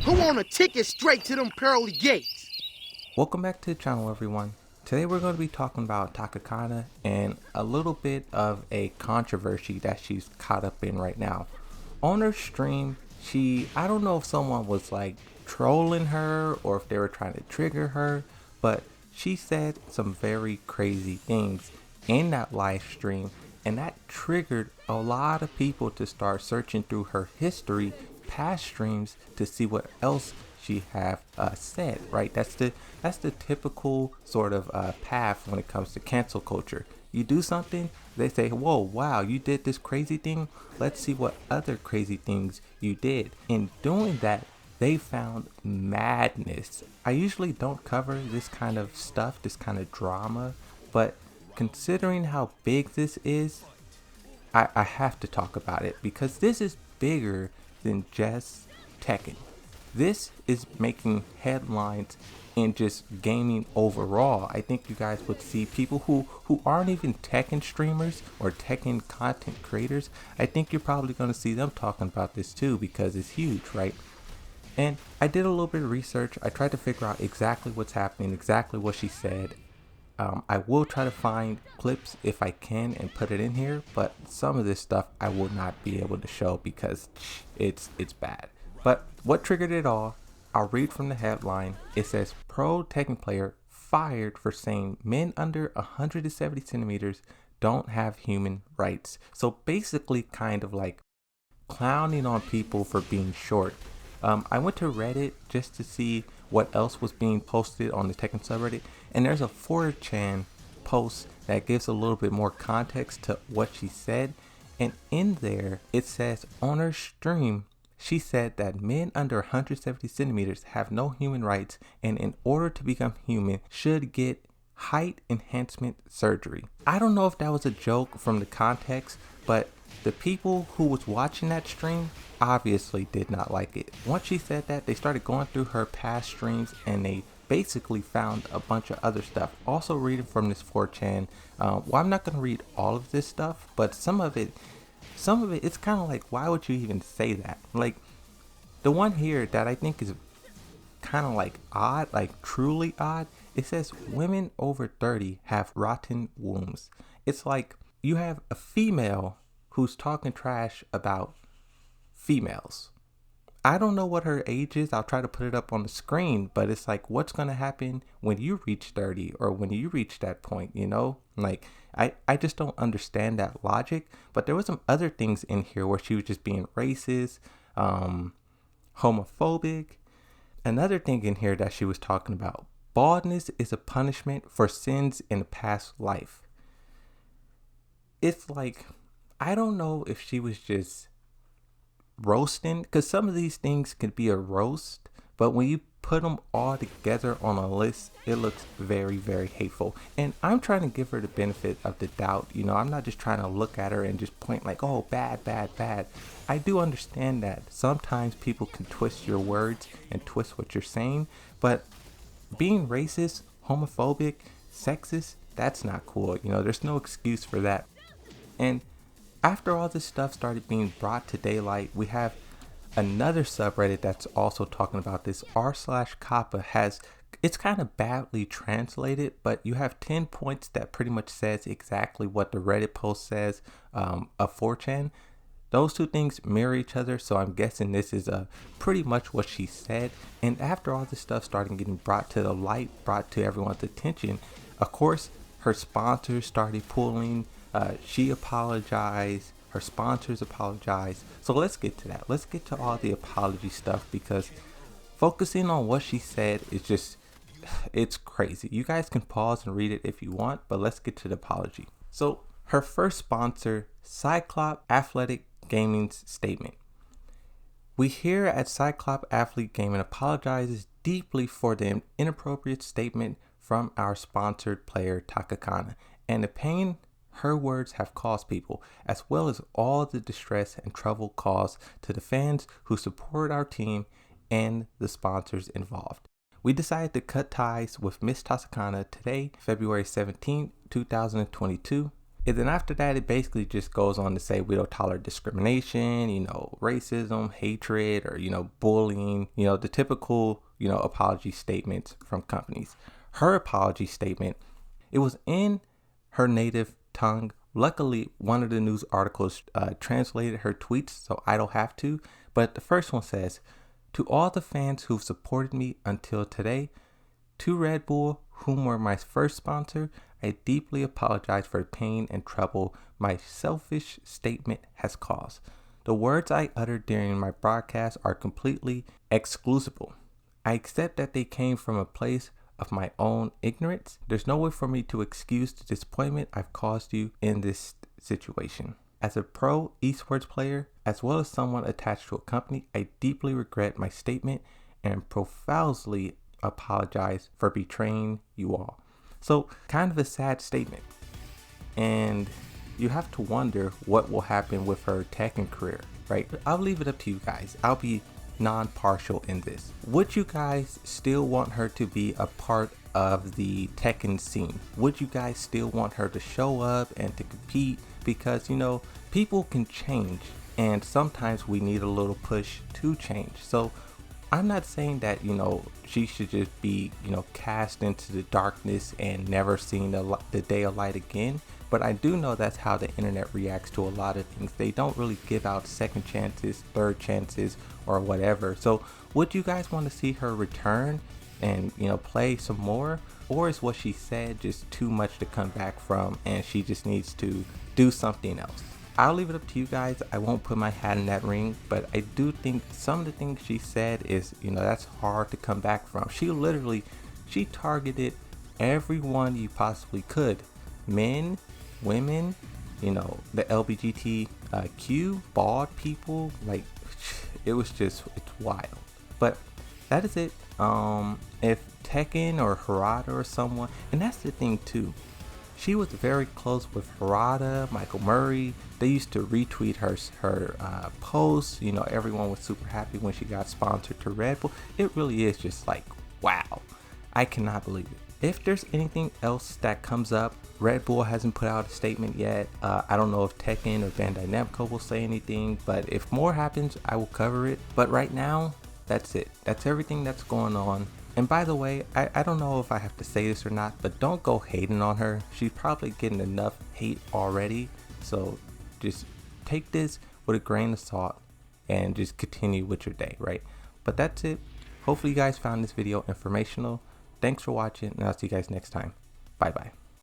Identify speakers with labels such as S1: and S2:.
S1: Who want a ticket straight to them pearly gates?
S2: Welcome back to the channel, everyone. Today we're going to be talking about Taunkana and a little bit of a controversy that she's caught up in right now. On her stream, I don't know if someone was like trolling her or if they were trying to trigger her, but she said some very crazy things in that live stream, and that triggered a lot of people to start searching through her history, past streams, to see what else she have said. Right, that's the typical sort of path when it comes to cancel culture. You do something, they say, whoa, wow, you did this crazy thing, let's see what other crazy things you did. In doing that, they found madness. I usually don't cover this kind of stuff, this kind of drama, but considering how big this is, I have to talk about it because this is bigger than just Tekken. This is making headlines in just gaming overall. I think you guys would see people who aren't even Tekken streamers or Tekken content creators. I think you're probably going to see them talking about this too because it's huge, right? And I did a little bit of research. I tried to figure out exactly what's happening, exactly what she said. I will try to find clips if I can and put it in here, but some of this stuff I will not be able to show because it's bad. But what triggered it all? I'll read from the headline. It says pro Tekken player fired for saying men under 170 centimeters don't have human rights. So basically kind of like clowning on people for being short. I went to Reddit just to see what else was being posted on the Tekken subreddit, and there's a 4chan post that gives a little bit more context to what she said. And in there, it says on her stream, she said that men under 170 centimeters have no human rights, and in order to become human, should get height enhancement surgery. I don't know if that was a joke from the context, but the people who was watching that stream obviously did not like it. Once she said that, they started going through her past streams and they basically found a bunch of other stuff. Also reading from this 4chan, well, I'm not going to read all of this stuff, but some of it, it's kind of like, why would you even say that? Like, the one here that I think is kind of like odd, like truly odd, it says women over 30 have rotten wombs. It's like you have a female who's talking trash about females. I don't know what her age is. I'll try to put it up on the screen, but it's like, what's going to happen when you reach 30 or when you reach that point, you know? Like, I just don't understand that logic. But there was some other things in here where she was just being racist, homophobic. Another thing in here that she was talking about, baldness is a punishment for sins in a past life. It's like, I don't know if she was just roasting, because some of these things could be a roast, but when you put them all together on a list, it looks very, very hateful. And I'm trying to give her the benefit of the doubt. You know, I'm not just trying to look at her and just point like, oh, bad, bad, bad. I do understand that sometimes people can twist your words and twist what you're saying, but being racist, homophobic, sexist, that's not cool. You know, there's no excuse for that. And after all this stuff started being brought to daylight, we have another subreddit that's also talking about this. r/kappa has, it's kind of badly translated, but you have 10 points that pretty much says exactly what the Reddit post says of 4chan. Those two things mirror each other, so I'm guessing this is pretty much what she said. And after all this stuff started getting brought to the light, brought to everyone's attention, of course, her sponsors started pulling. She apologized. Her sponsors apologized. So let's get to that. Let's get to all the apology stuff because focusing on what she said is just, it's crazy. You guys can pause and read it if you want, but let's get to the apology. So her first sponsor, Cyclops Athletic Gaming's statement. We here at Cyclops Athlete Gaming apologizes deeply for the inappropriate statement from our sponsored player Taunkana and the pain her words have caused people, as well as all the distress and trouble caused to the fans who support our team and the sponsors involved. We decided to cut ties with Miss Taunkana today, February 17, 2022. And then after that, it basically just goes on to say we don't tolerate discrimination, racism, hatred, or, bullying, the typical, apology statements from companies. Her apology statement, it was in her native tongue. Luckily, one of the news articles translated her tweets, so I don't have to. But the first one says, "To all the fans who've supported me until today, to Red Bull, whom were my first sponsor, I deeply apologize for the pain and trouble my selfish statement has caused. The words I uttered during my broadcast are completely excusable. I accept that they came from a place of my own ignorance. There's no way for me to excuse the disappointment I've caused you in this situation. As a pro esports player, as well as someone attached to a company, I deeply regret my statement and profoundly apologize for betraying you all." So kind of a sad statement. And you have to wonder what will happen with her Tekken career, right? I'll leave it up to you guys. I'll be non-partial in this. Would you guys still want her to be a part of the Tekken scene? Would you guys still want her to show up and to compete? Because, people can change, and sometimes we need a little push to change. So I'm not saying that, she should just be, cast into the darkness and never seen the day of light again. But I do know that's how the internet reacts to a lot of things. They don't really give out second chances, third chances, or whatever. So would you guys want to see her return and, play some more? Or is what she said just too much to come back from and she just needs to do something else? I'll leave it up to you guys. I won't put my hat in that ring, but I do think some of the things she said is, that's hard to come back from. She targeted everyone you possibly could. Men, women, the LGBTQ, bald people, it's wild. But that is it. If Tekken or Harada or someone, and that's the thing too, she was very close with Harada, Michael Murray. They used to retweet her posts. Everyone was super happy when she got sponsored to Red Bull. It really is just wow. I cannot believe it. If there's anything else that comes up, Red Bull hasn't put out a statement yet. I don't know if Tekken or Bandai Namco will say anything, but if more happens, I will cover it. But right now, that's it. That's everything that's going on. And by the way, I don't know if I have to say this or not, but don't go hating on her. She's probably getting enough hate already. So just take this with a grain of salt and just continue with your day, right? But that's it. Hopefully you guys found this video informational. Thanks for watching, and I'll see you guys next time. Bye bye.